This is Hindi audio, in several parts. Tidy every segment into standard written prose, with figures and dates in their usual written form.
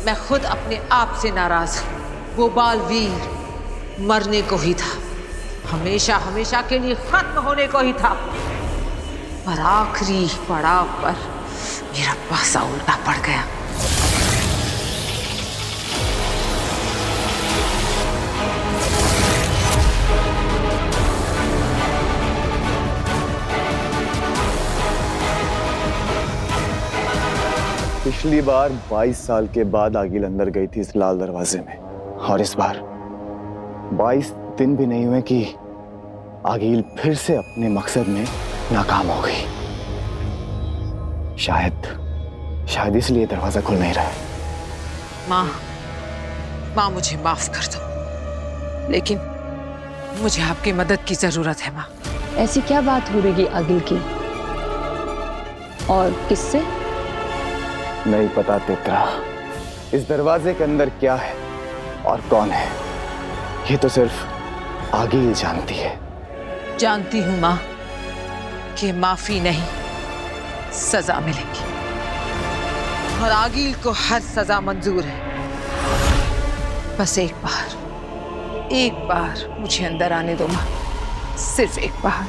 मैं खुद अपने आप से नाराज हूं। वो बालवीर मरने को ही था, हमेशा हमेशा के लिए खत्म होने को ही था, पर आखिरी पड़ाव पर मेरा पासा उल्टा पड़ गया। पिछली बार 22 साल के बाद आगिल अंदर गई थी इस लाल दरवाजे में, और इस बार 22 दिन भी नहीं हुए कि आगिल फिर से अपने मकसद में नाकाम हो गई। शायद इसलिए दरवाजा खुल नहीं रहा है। माँ मुझे माफ कर दो, लेकिन मुझे आपकी मदद की जरूरत है। माँ, ऐसी क्या बात हो रही आगिल की, और किससे? नहीं पता तेतरा, इस दरवाजे के अंदर क्या है और कौन है, ये तो सिर्फ आगिल जानती है। जानती हूं माँ कि माफी नहीं, सजा मिलेगी, और आगिल को हर सजा मंजूर है। बस एक बार मुझे अंदर आने दो माँ, सिर्फ एक बार।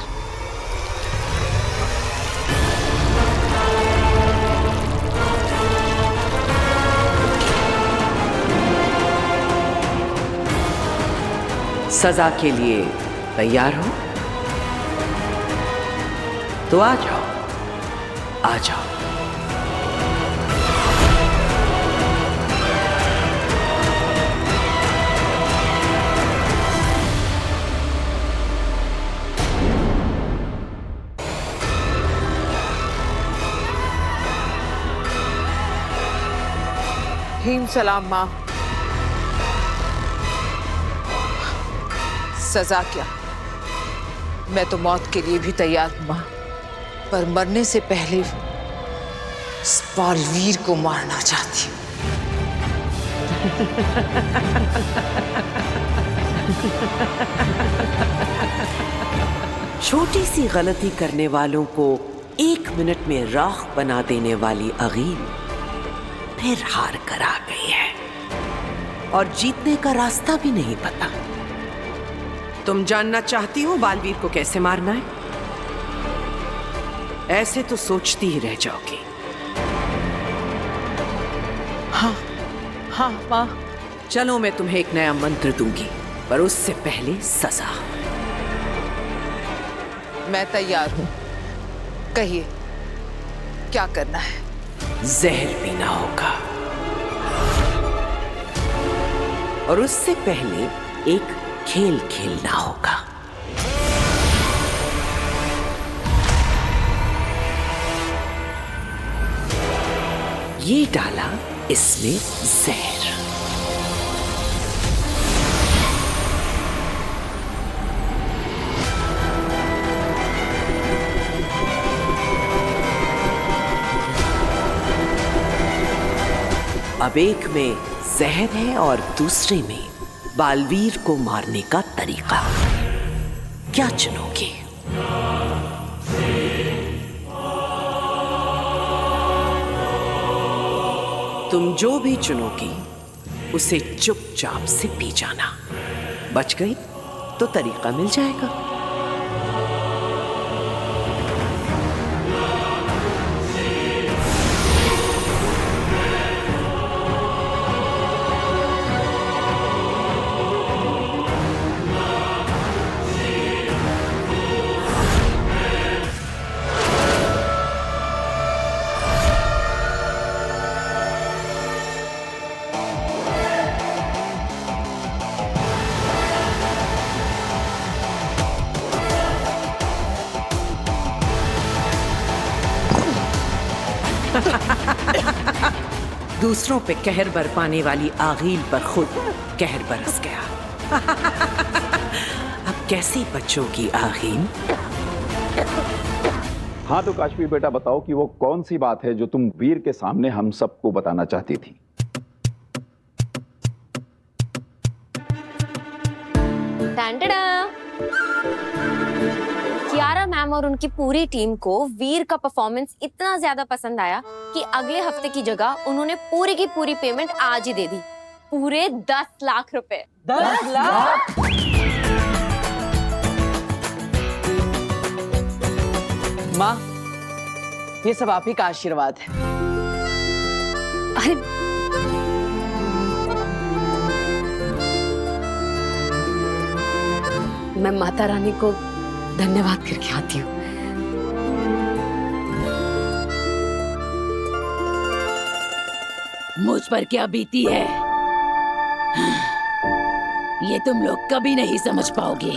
सजा के लिए तैयार हो तो आ जाओ, आ जाओ। हीम सलाम माँ। सजा क्या, मैं तो मौत के लिए भी तैयार हूं माँ, पर मरने से पहले इस बालवीर को मारना चाहती हूँ। छोटी सी गलती करने वालों को 1 मिनट में राख बना देने वाली आगिल फिर हार कर आ गई है, और जीतने का रास्ता भी नहीं पता। तुम जानना चाहती हो बालवीर को कैसे मारना है? ऐसे तो सोचती ही रह जाओगी। हाँ माँ। चलो, मैं तुम्हें एक नया मंत्र दूंगी, पर उससे पहले सजा। मैं तैयार हूं, कहिए क्या करना है? जहर पीना होगा, और उससे पहले एक खेल खेलना होगा। ये डाला इसमें जहर, अब एक में जहर है और दूसरे में बालवीर को मारने का तरीका। क्या चुनोगे? तुम जो भी चुनोगी उसे चुपचाप से पी जाना। बच गई तो तरीका मिल जाएगा। दूसरों पे कहर बरपाने वाली आगिल पर खुद कहर बरस गया। अब कैसे बचोगी आगिल? हाँ तो काशवी बेटा बताओ कि वो कौन सी बात है जो तुम वीर के सामने हम सबको बताना चाहती थी? कियारा मैम मैम और उनकी पूरी टीम को वीर का परफॉर्मेंस इतना ज्यादा पसंद आया कि अगले हफ्ते की जगह उन्होंने पूरी की पूरी पेमेंट आज ही दे दी, पूरे 10 लाख रुपए। 10 लाख? माँ, ये सब आप ही का आशीर्वाद है। अरे मैं माता रानी को धन्यवाद करके आती हूँ। मुझ पर क्या बीती है ये तुम लोग कभी नहीं समझ पाओगे।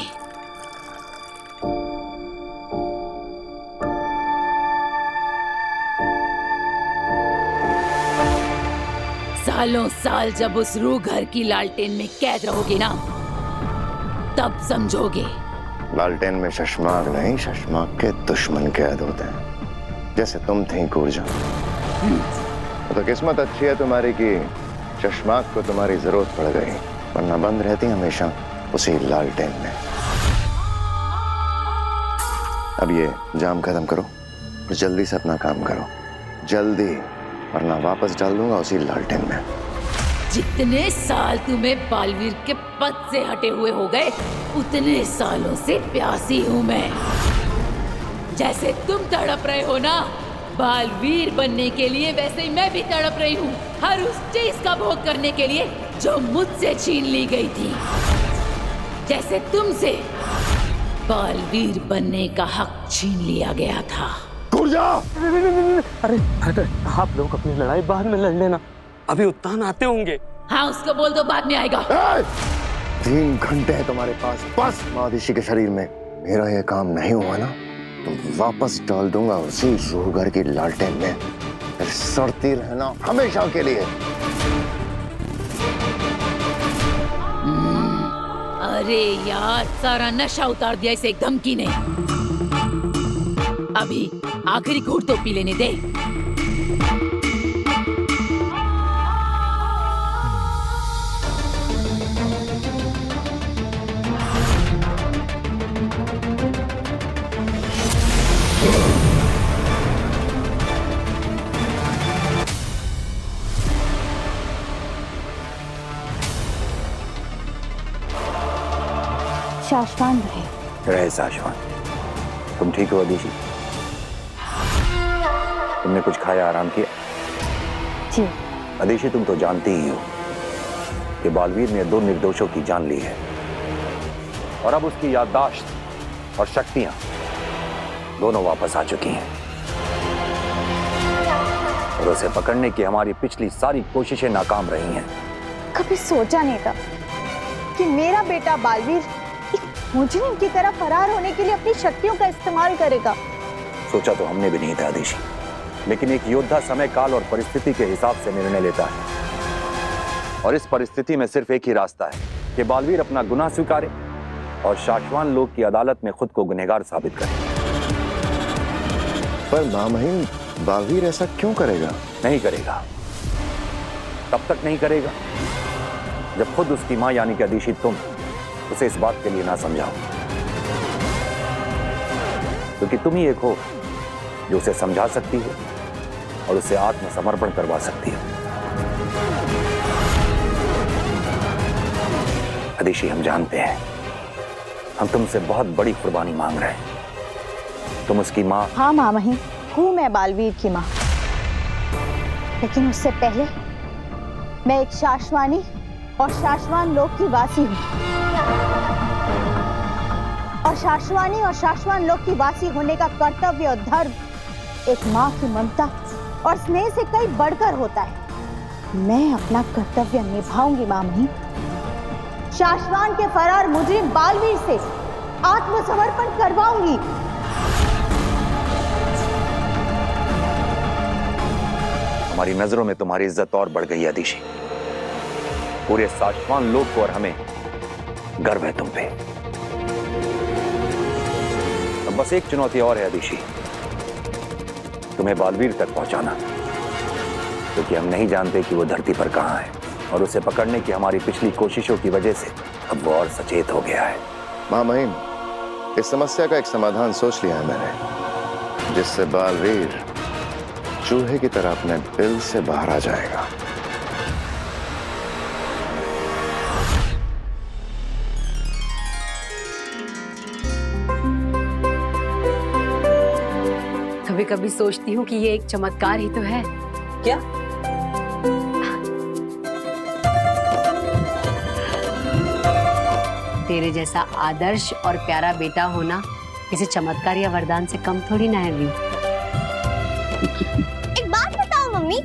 सालों साल जब उस रूह घर की लालटेन में कैद रहोगे ना, तब समझोगे। लालटेन में शशमाक नहीं, शशमाक के दुश्मन कैद होते हैं, जैसे तुम थी कूरजा। तो किस्मत अच्छी है तुम्हारी कि चश्माक को तुम्हारी जरूरत पड़ गई, वरना बंद रहती हमेशा उसी लालटेन में। अब ये जाम खत्म करो और जल्दी से अपना काम करो, जल्दी, वरना वापस डाल दूंगा उसी लालटेन में। जितने साल तुम्हें बालवीर के पद से हटे हुए हो गए, उतने सालों से प्यासी हूं मैं। जैसे तुम तड़प रहे हो ना बालवीर बनने के लिए, वैसे ही मैं भी तड़प रही हूँ हर उस चीज का भोग करने के लिए जो मुझसे छीन ली गई थी। जैसे तुमसे बालवीर बनने का हक छीन लिया गया था। अरे आप लोग अपनी लड़ाई बाद में लड़ लेना, अभी उत्तान आते होंगे। हाँ, उसको बोल दो बाद में आएगा। 3 घंटे है तुम्हारे पास बस। महादिशी के शरीर में मेरा ये काम नहीं हुआ ना, तो वापस डाल दूंगा उसी रूहगर की लालटेन में, फिर सड़ती रहना हमेशा के लिए। अरे यार, सारा नशा उतार दिया इसे एक धमकी ने। अभी आखिरी घूंट तो पी लेने दे। शाश्वान रहे शाश्वान। तुम ठीक हो अदिशी? तुमने कुछ खाया, आराम किया? जी। अदिशी, तुम तो जानती ही हो कि बालवीर ने 2 निर्दोषों की जान ली है, और अब उसकी याददाश्त और शक्तियां दोनों वापस आ चुकी हैं, और उसे पकड़ने की हमारी पिछली सारी कोशिशें नाकाम रही हैं। कभी सोचा नहीं था कि मेरा बेटा बालवीर एक मुजरिम की तरह फरार होने के लिए अपनी शक्तियों का इस्तेमाल करेगा। सोचा तो हमने भी नहीं था अदिशी, लेकिन एक योद्धा समय काल और परिस्थिति के हिसाब से निर्णय लेता है, और इस परिस्थिति में सिर्फ एक ही रास्ता है कि बालवीर अपना गुनाह स्वीकारे और शाश्वान लोग की अदालत में खुद को गुनहगार साबित करे। पर मामहीन, बालवीर ऐसा क्यों करेगा? नहीं करेगा, तब तक नहीं करेगा जब खुद उसकी मां यानी कि अदिशी तुम उसे इस बात के लिए ना समझाओ, क्योंकि तुम ही एक हो जो उसे समझा सकती हो और उसे आत्मसमर्पण करवा सकती हो। अदिशी, हम जानते हैं हम तुमसे बहुत बड़ी कुर्बानी मांग रहे हैं। तुम उसकी माँ। हाँ मामहीन, हूँ मैं बालवीर की माँ, लेकिन उससे पहले मैं एक शाश्वानी और शाश्वान लोक की वासी हूँ, और शाश्वानी और शाश्वान लोक की वासी होने का कर्तव्य और धर्म एक माँ की ममता और स्नेह से कई बढ़कर होता है। मैं अपना कर्तव्य निभाऊंगी मामही। शाश्वान के फरार मुजरिम बालवीर से आत्मसमर्पण करवाऊंगी। हमारी नजरों में तुम्हारी इज्जत और बढ़ गई अदिशी। पूरे शाश्वान लोक को और हमें गर्व है तुम पे। अब बस एक चुनौती और है अदिशी, तुम्हें बालवीर तक पहुंचाना, क्योंकि हम नहीं जानते कि वो धरती पर कहां है, और उसे पकड़ने की हमारी पिछली कोशिशों की वजह से अब वो और सचेत हो गया है। मामहीन, इस समस्या का एक समाधान सोच लिया है मैंने, जिससे बालवीर चूहे की तरह अपने बिल से बाहर आ जाएगा। कभी कभी सोचती हूँ कि ये एक चमत्कार ही तो है। क्या? तेरे जैसा आदर्श और प्यारा बेटा होना किसी चमत्कार या वरदान से कम थोड़ी ना है वीर। एक बात बताओ मम्मी,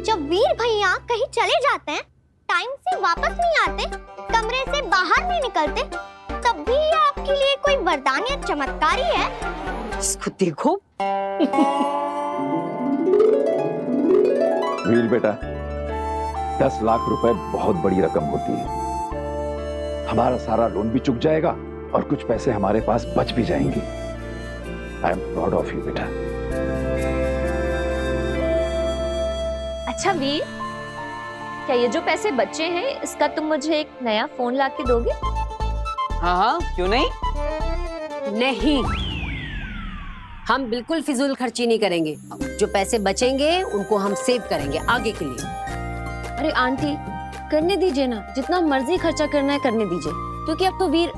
जब वीर भैया कहीं चले जाते हैं, टाइम से वापस नहीं आते, कमरे से बाहर नहीं निकलते, तब भी ये आपके लिए कोई वरदान या चमत्कार ही है? इसको देखो। वीर बेटा, 10 लाख रुपए बहुत बड़ी रकम होती है। हमारा सारा लोन भी चुक जाएगा और कुछ पैसे हमारे पास बच भी जाएंगे। I am proud of you बेटा। अच्छा वीर, क्या ये जो पैसे बचे हैं इसका तुम मुझे एक नया फोन ला के दोगे? हाँ हाँ, क्यों नहीं? नहीं, हम बिल्कुल फिजूल खर्ची नहीं करेंगे। जो पैसे बचेंगे उनको हम सेव करेंगे आगे के लिए। अरे आंटी, करने दीजिए ना, जितना मर्जी खर्चा करना है करने दीजिए, क्योंकि अब तो वीर,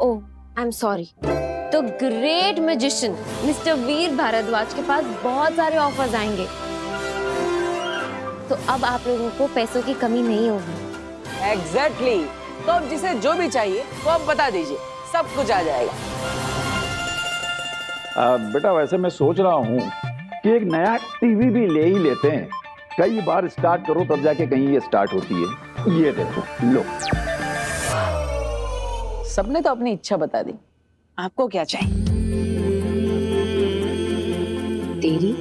ओह आई एम सॉरी, तो ग्रेट मैजिशियन मिस्टर वीर भारद्वाज के पास बहुत सारे ऑफर्स आएंगे, तो अब आप लोगों को पैसों की कमी नहीं होगी। एग्जैक्टली। तो अब जिसे जो भी चाहिए वो आप बता दीजिए, सब कुछ आ जाएगा। बेटा वैसे मैं सोच रहा हूँ कि एक नया टीवी भी ले ही लेते हैं। कई बार स्टार्ट करो तब जाके कहीं ये स्टार्ट होती है। ये देखो, लो। सबने तो अपनी इच्छा बता दी, आपको क्या चाहिए? तेरी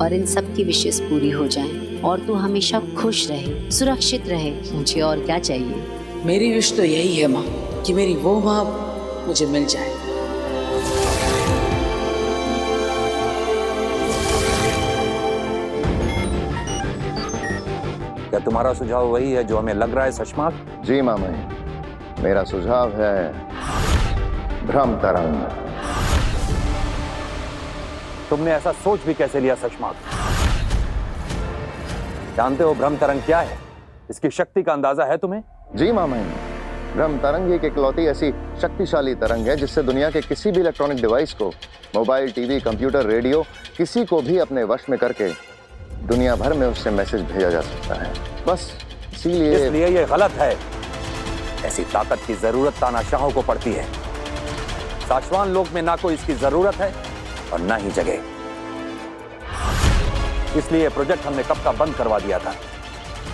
और इन सब की विशेष पूरी हो जाएं और तू हमेशा खुश रहे, सुरक्षित रहे। मुझे और क्या चाहिए? मेरी विश तो यही है माँ, कि मेरी वो माँ मुझे मिल जाए। क्या तुम्हारा सुझाव वही है जो हमें लग रहा है शशमाक? जी मामा, मेरा सुझाव है भ्रम तरंग। तुमने ऐसा सोच भी कैसे लिया शशमाक? जानते हो भ्रम तरंग क्या है? इसकी शक्ति का अंदाजा है तुम्हें? जी मामा, भ्रम तरंग एक इकलौती ऐसी शक्तिशाली तरंग है जिससे दुनिया के किसी भी इलेक्ट्रॉनिक डिवाइस को, मोबाइल, टीवी, कंप्यूटर, रेडियो, किसी को भी अपने वश में करके दुनिया भर में उससे मैसेज भेजा जा सकता है। बस इसलिए ये गलत है। ऐसी ताकत की जरूरत तानाशाहों को पड़ती है। साशवान लोक में ना कोई इसकी जरूरत है और ना ही जगह। इसलिए ये प्रोजेक्ट हमने कब का बंद करवा दिया था,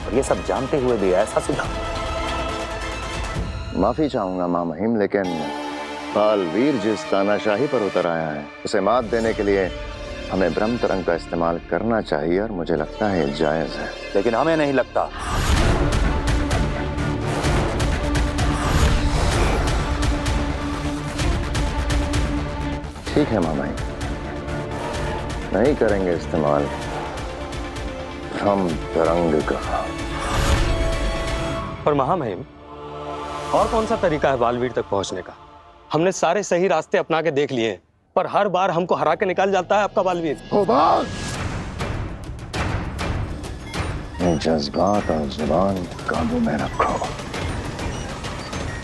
और ये सब जानते हुए भी ऐसा सुझाव। माफी चाहूंगा मां महिम, लेकिन बालवीर जिस तानाशाही पर उतर आया है उसे मात देने के लिए हमें भ्रम तरंग का इस्तेमाल करना चाहिए, और मुझे लगता है ये जायज है। लेकिन हमें नहीं लगता। ठीक है मामा, नहीं करेंगे इस्तेमाल भ्रम तरंग का। पर महामहिम, और कौन सा तरीका है बालवीर तक पहुंचने का? हमने सारे सही रास्ते अपना के देख लिए हैं, पर हर बार हमको हरा के निकाल जाता है आपका बालवीर। जज्बात और जुबान काबू में रखो।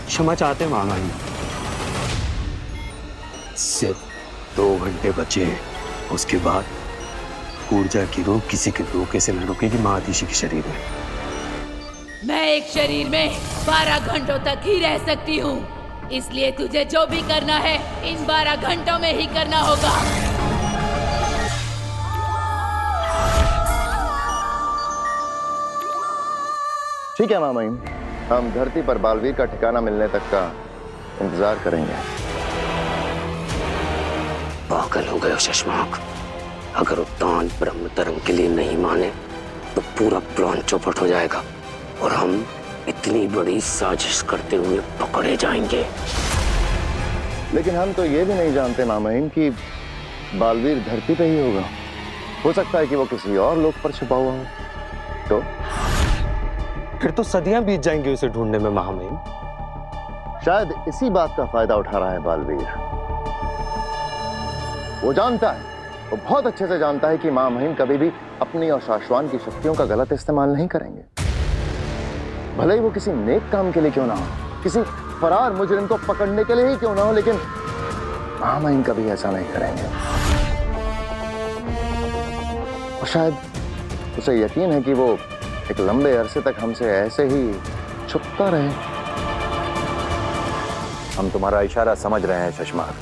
क्षमा चाहते हैं महामहिम। सिर्फ 2 घंटे बचे हैं, उसके बाद ऊर्जा की रोक किसी के रोके से न रुकेगी महादिशी के शरीर में। मैं एक शरीर में 12 घंटों तक ही रह सकती हूँ, इसलिए तुझे जो भी करना है इन 12 घंटों में ही करना होगा। ठीक है मामा, हम धरती पर बालवीर का ठिकाना मिलने तक का इंतजार करेंगे। पागल हो गए शशमाक। अगर उत्तान ब्रह्म तरंग के लिए नहीं माने तो पूरा प्लान चौपट हो जाएगा और हम इतनी बड़ी साजिश करते हुए पकड़े जाएंगे। लेकिन हम तो ये भी नहीं जानते मामाइन कि बालवीर धरती पे ही होगा। हो सकता है कि वो किसी और लोक पर छुपा हुआ हो। तो फिर तो सदियां बीत जाएंगी उसे ढूंढने में महामहिम। शायद इसी बात का फायदा उठा रहा है बालवीर। वो जानता है, वो बहुत अच्छे से जानता है कि मां महिम कभी भी अपनी और शाश्वान की शक्तियों का गलत इस्तेमाल नहीं करेंगे। भले ही वो किसी नेक काम के लिए क्यों ना हो, किसी फरार मुजरिम को पकड़ने के लिए ही क्यों ना हो, लेकिन मां महिम कभी ऐसा नहीं करेंगे। और शायद उसे यकीन है कि वो एक लंबे अरसे तक हमसे ऐसे ही छुपता रहे। हम तुम्हारा इशारा समझ रहे हैं शशमार।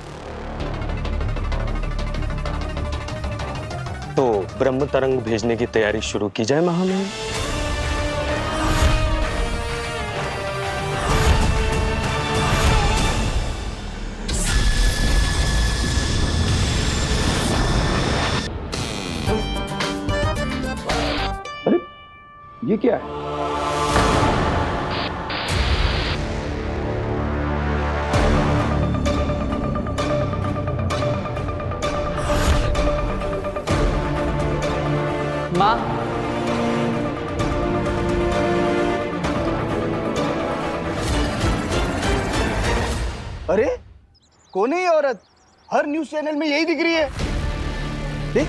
तो ब्रह्म तरंग भेजने की तैयारी शुरू की जाए महामहिम। अरे ये क्या है? माँ, अरे कौन है ये औरत? हर न्यूज चैनल में यही दिख रही है। देख,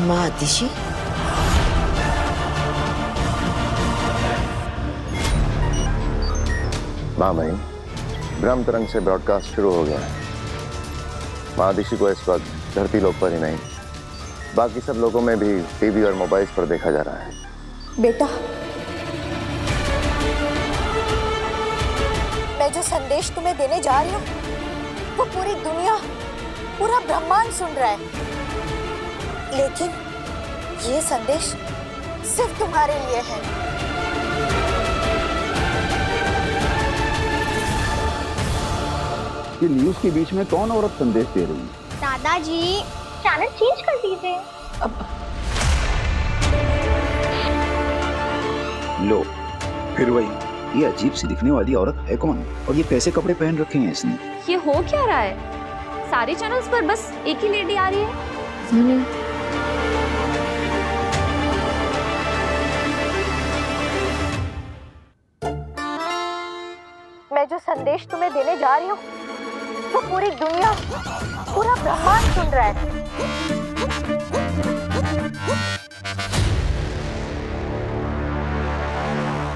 माँ आतिशी, मां महिम, ब्रह्म तरंग से ब्रॉडकास्ट शुरू हो गया है। महादिशी को इस वक्त धरती लोक पर ही नहीं, बाकी सब लोगों में भी टीवी और मोबाइल्स पर देखा जा रहा है। बेटा, मैं जो संदेश तुम्हें देने जा रही हूँ वो पूरी दुनिया, पूरा ब्रह्मांड सुन रहा है। लेकिन ये संदेश सिर्फ तुम्हारे लिए है। ये न्यूज के बीच में कौन औरत संदेश दे रही है? दादाजी, चैनल चेंज कर दीजिए। लो, फिर वही, ये अजीब सी दिखने वाली औरत है कौन? और ये कैसे कपड़े पहन रखे हैं इसने? ये हो क्या रहा है? सारे चैनल्स पर बस एक ही लेडी आ रही है। मैं जो संदेश तुम्हें देने जा रही हूँ वो पूरी दुनिया, पूरा ब्रह्मांड सुन रहा है।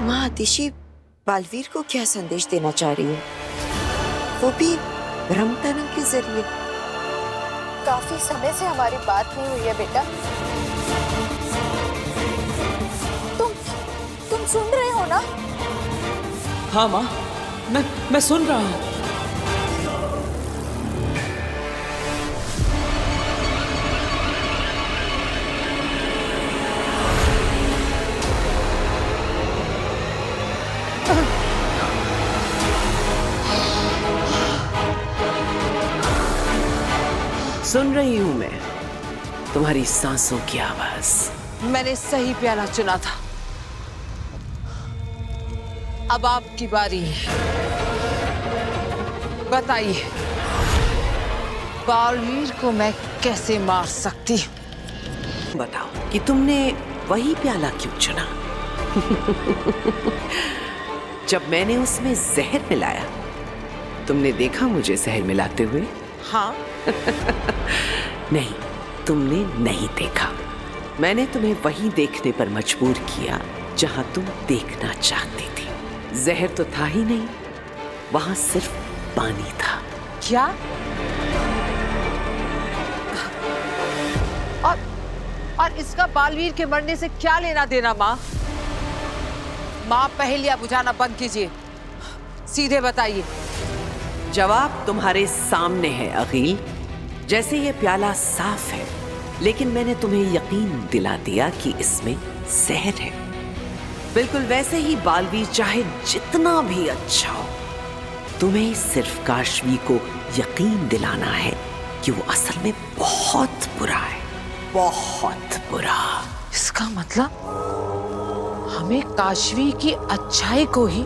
माँ आतिशी बालवीर को क्या संदेश देना चाह रही है? वो भी ब्रह्म तरंग के जरिए। काफी समय से हमारी बात नहीं हुई है बेटा। तुम सुन रहे हो ना? हाँ माँ, मैं सुन रहा हूँ। सुन रही हूँ मैं तुम्हारी सांसों की आवाज। मैंने सही प्याला चुना था। अब आपकी बारी है। बताइए, बालवीर को मैं कैसे मार सकती हूँ? बताओ कि तुमने वही प्याला क्यों चुना? जब मैंने उसमें जहर मिलाया, तुमने देखा मुझे जहर मिलाते हुए? हाँ। नहीं, तुमने नहीं देखा। मैंने तुम्हें वही देखने पर मजबूर किया जहां तुम देखना चाहती थी। जहर तो था ही नहीं, वहां सिर्फ पानी था। क्या? और इसका बालवीर के मरने से क्या लेना देना? माँ, पहेलियां बुझाना बंद कीजिए, सीधे बताइए। जवाब तुम्हारे सामने है अगील। जैसे ये प्याला साफ है, लेकिन मैंने तुम्हें यकीन दिला दिया कि इसमें जहर है। बिल्कुल वैसे ही बालवीर चाहे जितना भी अच्छा हो, तुम्हें सिर्फ काशवी को यकीन दिलाना है कि वो असल में बहुत बुरा है, बहुत बुरा। इसका मतलब हमें काशवी की अच्छाई को ही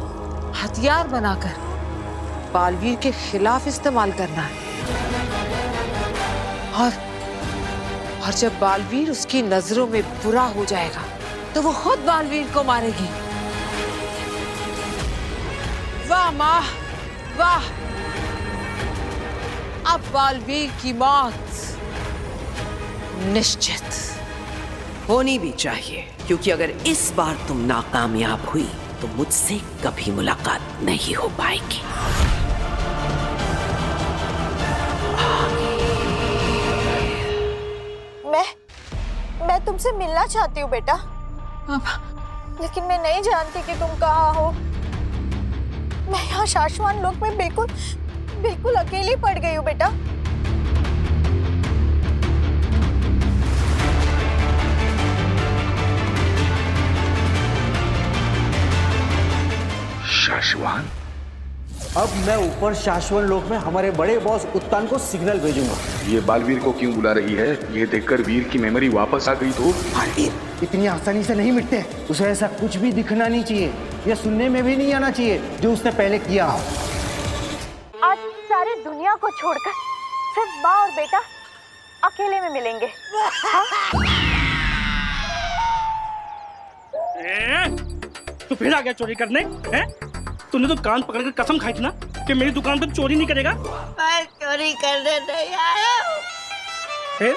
हथियार बनाकर बालवीर के खिलाफ इस्तेमाल करना है। और जब बालवीर उसकी नजरों में बुरा हो जाएगा तो वो खुद बालवीर को मारेगी। वाह माँ, वाह! अब बालवीर की मौत निश्चित होनी भी चाहिए, क्योंकि अगर इस बार तुम नाकामयाब हुई तो मुझसे कभी मुलाकात नहीं हो पाएगी। मैं तुमसे मिलना चाहती हूँ बेटा, लेकिन मैं नहीं जानती कि तुम कहाँ हो। मैं यहाँ शाश्वान लोक में बिल्कुल अकेली पड़ गई हूँ बेटा। शाश्वान? अब मैं ऊपर शाश्वत लोक में हमारे बड़े बॉस उत्तान को सिग्नल भेजूंगा। ये बालवीर को क्यों बुला रही है? ये देखकर वीर की मेमोरी वापस आ गई तो? बालवीर इतनी आसानी से नहीं मिटते। उसे ऐसा कुछ भी दिखना नहीं चाहिए या सुनने में भी नहीं आना चाहिए जो उसने पहले किया। आज सारी दुनिया को छोड़कर सिर्फ माँ और बेटा अकेले में मिलेंगे। तू फिर आ गया चोरी करने? हैं? तूने तो कान पकड़ कर कसम खाई थी ना कि मेरी दुकान पर चोरी नहीं करेगा। मैं चोरी करने नहीं आया हूँ। फिर?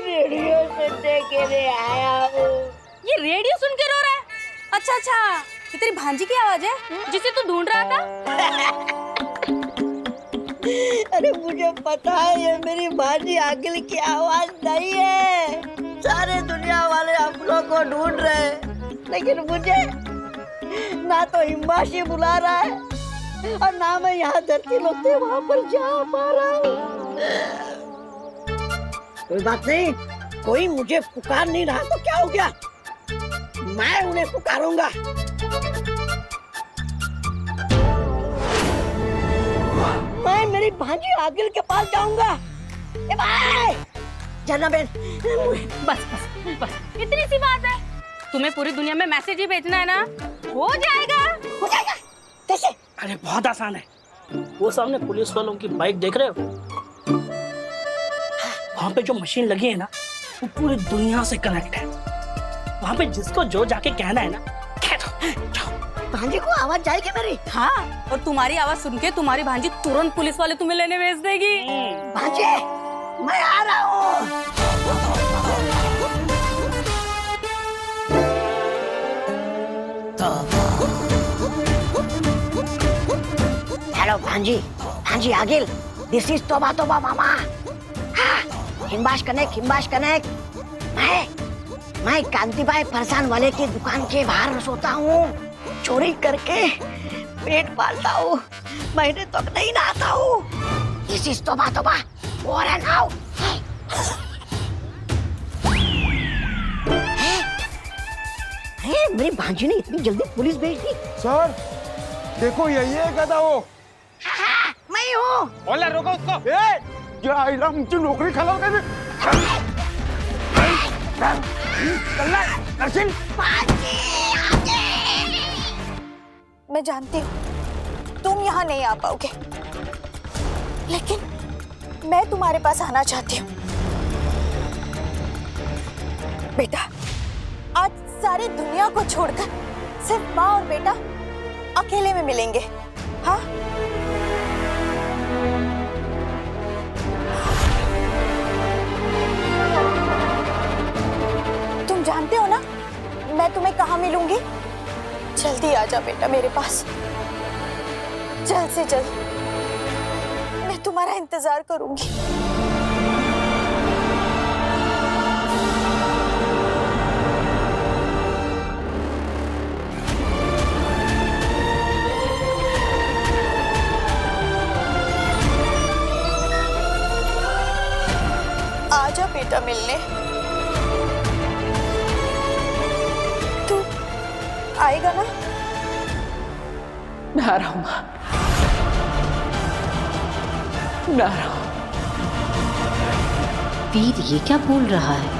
रेडियो सुनने के लिए आया हूँ। ये रेडियो सुन के रो रहा है? अच्छा, ये तेरी भांजी की आवाज है जिसे तू ढूंढ रहा था? अरे मुझे पता है ये मेरी भांजी आगिल की आवाज नहीं है। सारे दुनिया वाले हम लोग को ढूंढ रहे हैं, लेकिन मुझे ना तो हिम्बाशी बुला रहा है और ना मैं यहाँ धरती लोग थे वहाँ पर जा पा रहा हूँ। कोई बात नहीं, कोई मुझे पुकार नहीं रहा तो क्या हो गया, मैं उन्हें पुकारूंगा। मैं मेरी भांजी आगिल के पास जाऊंगा। ए भाई, जाना बेन। बस इतनी सी बात है। तुम्हें पूरी दुनिया में मैसेज ही भेजना है ना? हो जाएगा। कैसे? अरे बहुत आसान है। वो सामने पुलिस वालों की बाइक देख रहे हो? वहाँ पे जो मशीन लगी है ना, वो पूरी दुनिया से कनेक्ट है। वहाँ पे जिसको जो जाके कहना है ना, कह दो। भांजी को आवाज जाएगी मेरी? हाँ, और तुम्हारी आवाज सुन के तुम्हारी भांजी तुरंत पुलिस वाले तुम्हें लेने भेज देगी। भांजी, मैं आ रहा हूँ। हेलो भांजी आगिल, दिस इज तोबा मामा। हाँ, हिम्बाश कनेक्ट। मैं कांतिबाई फरसान वाले की दुकान के बाहर सोता हूँ, चोरी करके पेट पालता हूँ, महीने तक नहीं नहाता हूँ। दिस इज तोबा और नाउ। मेरी भांजी ने इतनी जल्दी पुलिस भेज दी। सर देखो यही है गधा वो। मैं हूँ। बोला रोको उसको। मुझे नौकरी खिलाओ कर। मैं जानती हूँ तुम यहाँ नहीं आ पाओगे, लेकिन मैं तुम्हारे पास आना चाहती हूँ। बेटा, आज सारी दुनिया को छोड़कर सिर्फ माँ और बेटा अकेले में मिलेंगे। हाँ? तुम जानते हो ना मैं तुम्हें कहाँ मिलूंगी? जल्दी आ जा बेटा मेरे पास, जल्द से जल्द। मैं तुम्हारा इंतजार करूंगी। आजा बेटा मिलने। तू आएगा ना? मैं आ रहा हूँ माँ, मैं आ रहा हूँ। वीर ये क्या बोल रहा है?